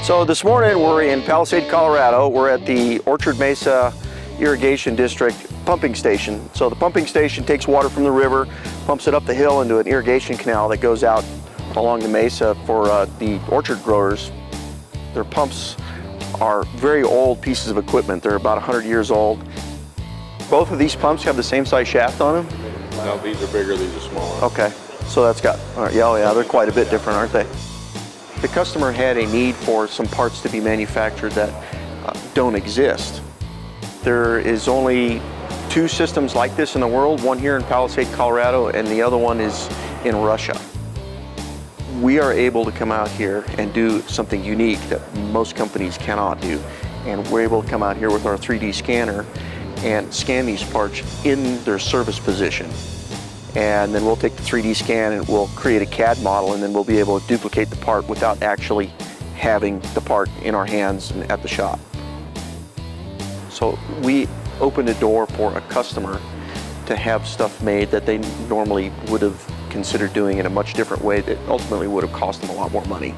So this morning we're in Palisade, Colorado. We're at the Orchard Mesa Irrigation District pumping station. So the pumping station takes water from the river, pumps it up the hill into an irrigation canal that goes out along the mesa for the orchard growers. Their pumps are very old pieces of equipment. They're about 100 years old. Both of these pumps have the same size shaft on them? No, these are bigger, these are smaller. Okay, so that's got, all right, yeah, they're quite a bit different, aren't they? The customer had a need for some parts to be manufactured that don't exist. There is only 2 systems like this in the world, one here in Palisade, Colorado, and the other one is in Russia. We are able to come out here and do something unique that most companies cannot do. And we're able to come out here with our 3D scanner and scan these parts in their service position. And then we'll take the 3D scan and we'll create a CAD model, and then we'll be able to duplicate the part without actually having the part in our hands and at the shop. So we opened a door for a customer to have stuff made that they normally would have considered doing in a much different way that ultimately would have cost them a lot more money.